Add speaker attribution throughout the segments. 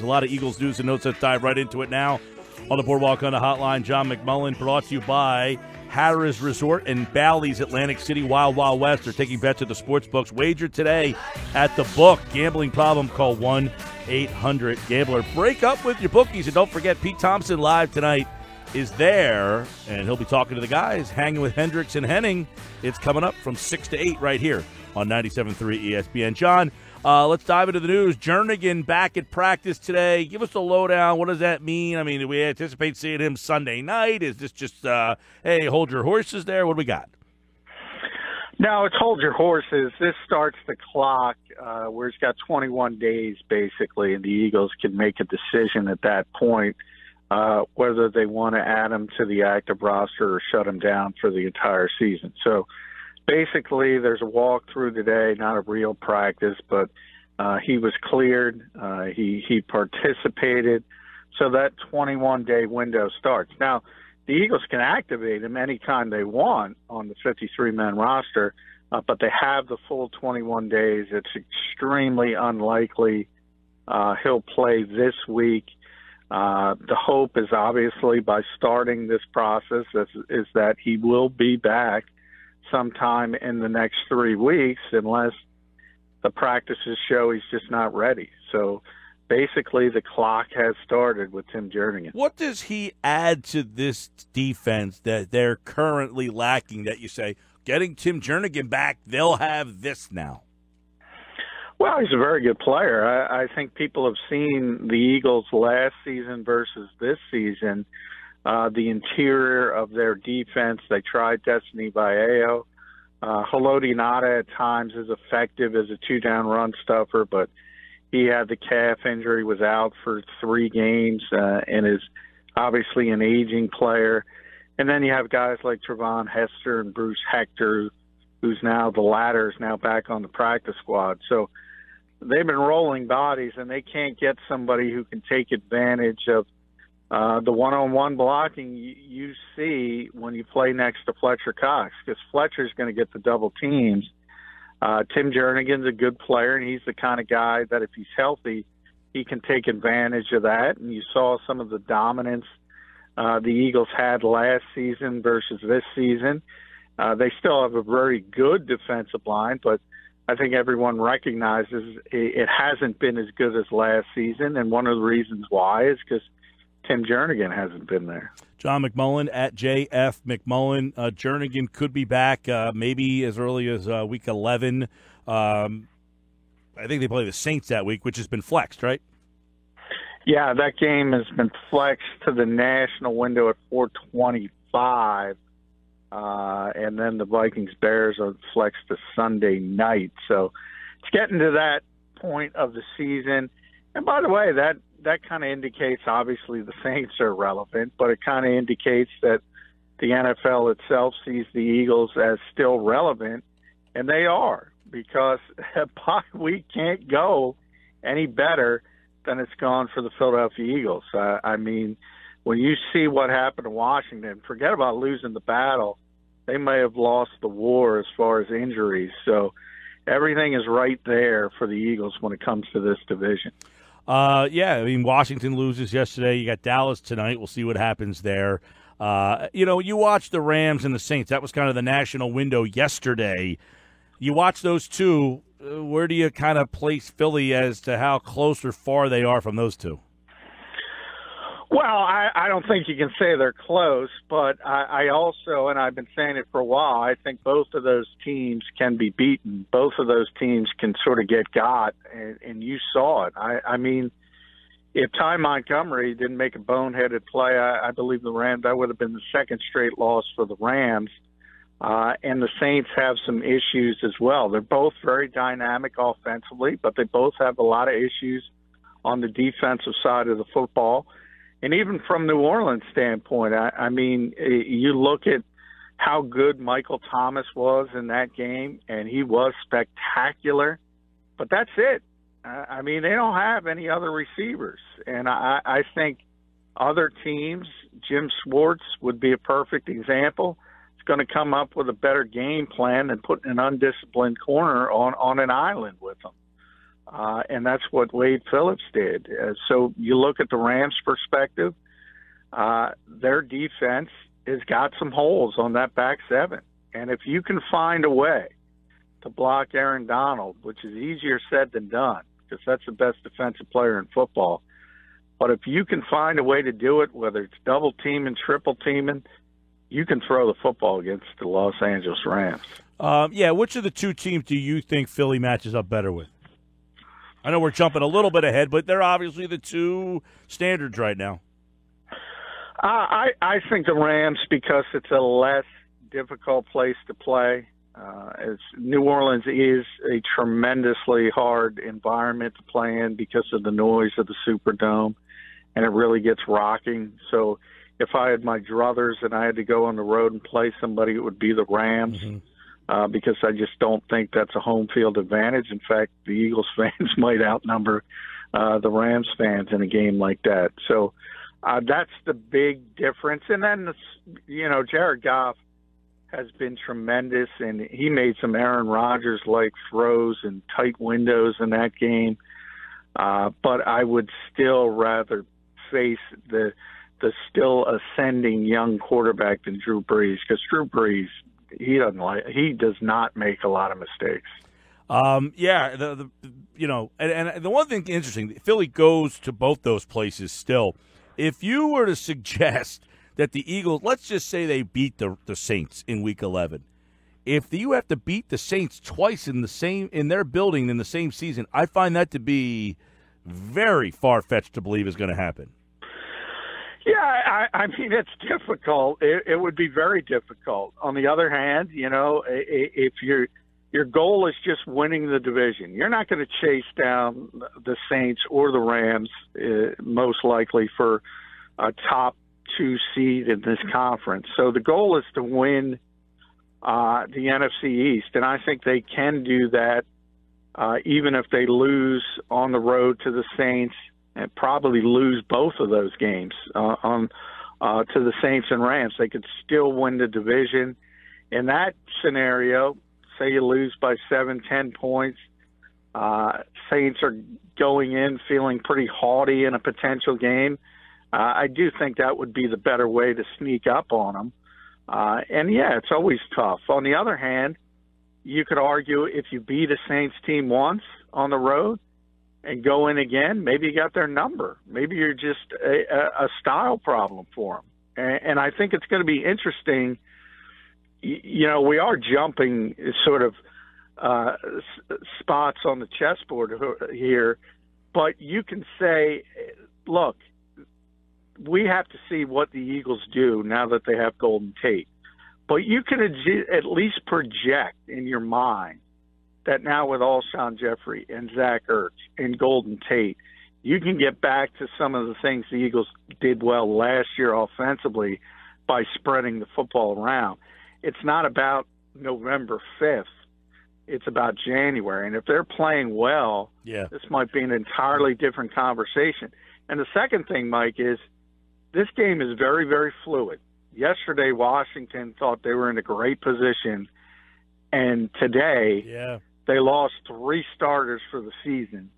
Speaker 1: A lot of Eagles news and notes. Let's dive right into it now. On the Boardwalk on the Hotline, John McMullen, brought to you by Harrah's Resort and Bally's Atlantic City Wild Wild West. They're taking bets at the sports books. Wager today at the book. Gambling problem, call 1-800-GAMBLER. Break up with your bookies, and don't forget Pete Thompson live tonight is there, and he'll be talking to the guys, hanging with Hendricks and Henning. It's coming up from 6 to 8 right here on 97.3 ESPN. John, let's dive into the news. Jernigan back at practice today. Give us the lowdown. What does that mean? I mean, do we anticipate seeing him Sunday night? Is this just, hey, hold your horses there? What do we got?
Speaker 2: No, it's hold your horses. This starts the clock where it's got 21 days, basically, and the Eagles can make a decision at that point whether they want to add him to the active roster or shut him down for the entire season. So basically there's a walkthrough today, not a real practice, but he was cleared. He participated. So that 21-day window starts. Now, the Eagles can activate him anytime they want on the 53-man roster, but they have the full 21 days. It's extremely unlikely he'll play this week. The hope is obviously by starting this process is that he will be back sometime in the next 3 weeks unless the practices show he's just not ready. So basically the clock has started with Tim Jernigan.
Speaker 1: What does he add to this defense that they're currently lacking that you say, getting Tim Jernigan back, they'll have this now?
Speaker 2: Well, he's a very good player. I think people have seen the Eagles last season versus this season. The interior of their defense, they tried Destiny Bayo. Haloti Ngata at times is effective as a two-down run stuffer, but he had the calf injury, was out for 3 games, and is obviously an aging player. And then you have guys like Trevon Hester and Bruce Hector, who's now the latter is now back on the practice squad. So they've been rolling bodies, and they can't get somebody who can take advantage of the one-on-one blocking you see when you play next to Fletcher Cox, because Fletcher's going to get the double teams. Tim Jernigan's a good player, and he's the kind of guy that if he's healthy, he can take advantage of that. And you saw some of the dominance the Eagles had last season versus this season. They still have a very good defensive line, but I think everyone recognizes it hasn't been as good as last season, and one of the reasons why is because Tim Jernigan hasn't been there.
Speaker 1: John McMullen at JF McMullen. Jernigan could be back maybe as early as week 11. I think they play the Saints that week, which has been flexed, right?
Speaker 2: Yeah, that game has been flexed to the national window at 4:25. And then the Vikings-Bears are flexed to Sunday night. So it's getting to that point of the season. And by the way, that kind of indicates, obviously, the Saints are relevant, but it kind of indicates that the NFL itself sees the Eagles as still relevant, and they are, because a bye week can't go any better than it's gone for the Philadelphia Eagles. I mean, when you see what happened to Washington, forget about losing the battle. They may have lost the war as far as injuries. So everything is right there for the Eagles when it comes to this division.
Speaker 1: Yeah, I mean, Washington loses yesterday. You got Dallas tonight. We'll see what happens there. You watch the Rams and the Saints. That was kind of the national window yesterday. You watch those two. Where do you kind of place Philly as to how close or far they are from those two?
Speaker 2: Well, I don't think you can say they're close, but I also, and I've been saying it for a while, I think both of those teams can be beaten. Both of those teams can sort of get got, and you saw it. I mean, if Ty Montgomery didn't make a boneheaded play, I believe the Rams, that would have been the second straight loss for the Rams. And the Saints have some issues as well. They're both very dynamic offensively, but they both have a lot of issues on the defensive side of the football. And even from New Orleans' standpoint, I mean, you look at how good Michael Thomas was in that game, and he was spectacular. But that's it. I mean, they don't have any other receivers. And I think other teams, Jim Schwartz would be a perfect example, is going to come up with a better game plan than putting an undisciplined corner on an island with them. and that's what Wade Phillips did. So you look at the Rams' perspective, their defense has got some holes on that back seven. And if you can find a way to block Aaron Donald, which is easier said than done, because that's the best defensive player in football. But if you can find a way to do it, whether it's double teaming, triple teaming, you can throw the football against the Los Angeles Rams.
Speaker 1: Which of the two teams do you think Philly matches up better with? I know we're jumping a little bit ahead, but they're obviously the two standards right now.
Speaker 2: I think the Rams, because it's a less difficult place to play. New Orleans is a tremendously hard environment to play in because of the noise of the Superdome, and it really gets rocking. So if I had my druthers and I had to go on the road and play somebody, it would be the Rams, because I just don't think that's a home field advantage. In fact, the Eagles fans might outnumber the Rams fans in a game like that. So that's the big difference. And then, Jared Goff has been tremendous, and he made some Aaron Rodgers-like throws and tight windows in that game. But I would still rather face the still ascending young quarterback than Drew Brees, because Drew Brees, he does not make a lot of mistakes.
Speaker 1: And the one thing interesting, Philly goes to both those places still. If you were to suggest that the Eagles, let's just say they beat the Saints in Week 11. If you have to beat the Saints twice in their building in the same season, I find that to be very far-fetched to believe is going to happen.
Speaker 2: Yeah, I mean, it's difficult. It would be very difficult. On the other hand, if your goal is just winning the division, you're not going to chase down the Saints or the Rams, most likely for a top 2 seed in this conference. So the goal is to win the NFC East, and I think they can do that even if they lose on the road to the Saints, and probably lose both of those games to the Saints and Rams. They could still win the division. In that scenario, say you lose by 7-10 points, Saints are going in feeling pretty haughty in a potential game. I do think that would be the better way to sneak up on them. It's always tough. On the other hand, you could argue if you beat a Saints team once on the road and go in again, maybe you got their number. Maybe you're just a style problem for them. And I think it's going to be interesting. We are jumping sort of spots on the chessboard here, but you can say, look, we have to see what the Eagles do now that they have Golden Tate. But you can at least project in your mind that now with Alshon Jeffrey and Zach Ertz and Golden Tate, you can get back to some of the things the Eagles did well last year offensively by spreading the football around. It's not about November 5th. It's about January. And if they're playing well, this might be an entirely different conversation. And the second thing, Mike, is this game is very, very fluid. Yesterday, Washington thought they were in a great position, and today they lost 3 starters for the season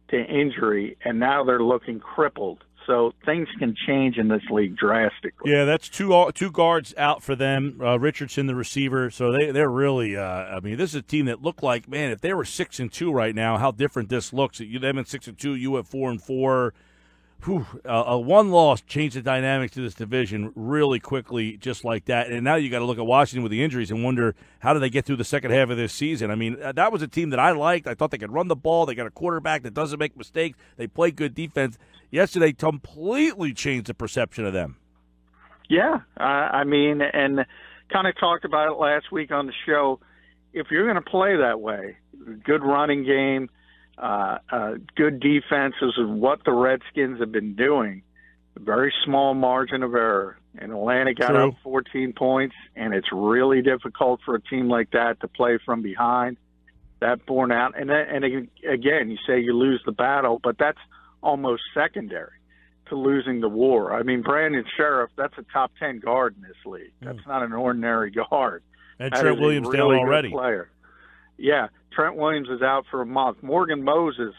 Speaker 2: to injury, and now they're looking crippled. So things can change in this league drastically.
Speaker 1: Yeah, that's two guards out for them. Richardson, the receiver. So they're really. This is a team that looked like, man, if they were 6-2 right now, how different this looks. Them at 6-2, you at 4-4. A one loss changed the dynamics of this division really quickly, just like that. And now you got to look at Washington with the injuries and wonder how do they get through the second half of this season. I mean, that was a team that I liked. I thought they could run the ball. They got a quarterback that doesn't make mistakes. They play good defense. Yesterday completely changed the perception of them.
Speaker 2: Yeah, and kind of talked about it last week on the show. If you're going to play that way, good running game, good defense is what the Redskins have been doing. A very small margin of error. And Atlanta got up 14 points, and it's really difficult for a team like that to play from behind. That borne out. And again, you say you lose the battle, but that's almost secondary to losing the war. I mean, Brandon Sheriff, that's a top 10 guard in this league. That's not an ordinary guard.
Speaker 1: And Trent Williams down already.
Speaker 2: Player. Yeah, Trent Williams is out for a month. Morgan Moses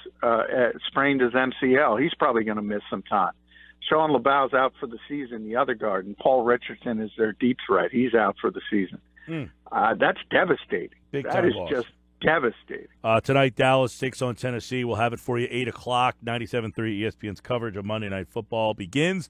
Speaker 2: sprained his MCL. He's probably going to miss some time. Sean LaBau's out for the season, the other guard, and Paul Richardson is their deep threat. He's out for the season. That's devastating. That is just devastating.
Speaker 1: Tonight, Dallas takes on Tennessee. We'll have it for you 8 o'clock. 97.3 ESPN's coverage of Monday Night Football begins.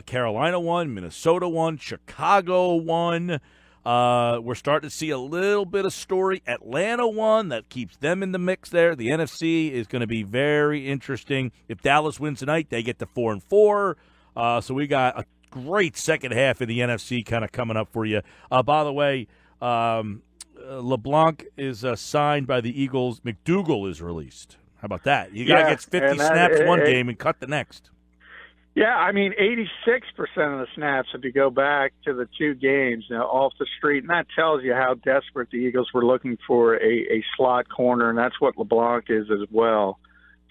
Speaker 1: Carolina won. Minnesota won. Chicago won. We're starting to see a little bit of story. Atlanta won. That keeps them in the mix there. The NFC is going to be very interesting. If Dallas wins tonight, they get to 4-4. So we got a great second half of the NFC kind of coming up for you. By the way, LeBlanc is signed by the Eagles. McDougal is released. How about that? You guy gets 50 snaps one game and cut the next.
Speaker 2: Yeah, I mean, 86% of the snaps, if you go back to the two games off the street, and that tells you how desperate the Eagles were looking for a slot corner, and that's what LeBlanc is as well.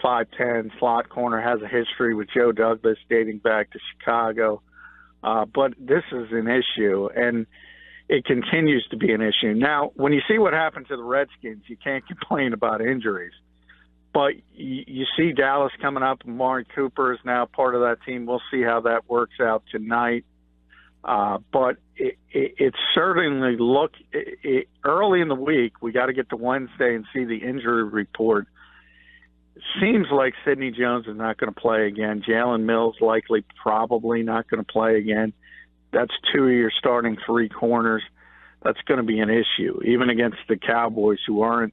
Speaker 2: 5'10", slot corner, has a history with Joe Douglas dating back to Chicago. But this is an issue, and it continues to be an issue. Now, when you see what happened to the Redskins, you can't complain about injuries. But you see Dallas coming up. Amari Cooper is now part of that team. We'll see how that works out tonight. But it certainly early in the week, we got to get to Wednesday and see the injury report. Seems like Sidney Jones is not going to play again. Jalen Mills likely probably not going to play again. That's 2 of your starting 3 corners. That's going to be an issue, even against the Cowboys, who aren't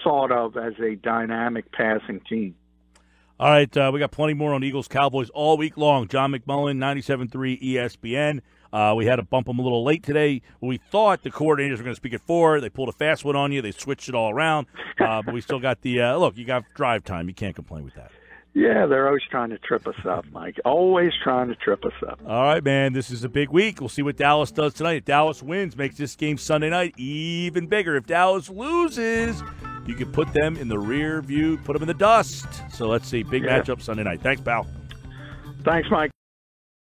Speaker 2: thought of as a dynamic passing team.
Speaker 1: All right, we got plenty more on Eagles-Cowboys all week long. John McMullen, 97.3 ESPN. We had to bump them a little late today. We thought the coordinators were going to speak at 4. They pulled a fast one on you. They switched it all around. But we still got the look, you got drive time. You can't complain with that.
Speaker 2: Yeah, they're always trying to trip us up, Mike. Always trying to trip us up.
Speaker 1: All right, man, this is a big week. We'll see what Dallas does tonight. If Dallas wins, makes this game Sunday night even bigger. If Dallas loses, you can put them in the rear view, put them in the dust. So let's see. Big matchup Sunday night. Thanks, pal.
Speaker 2: Thanks, Mike.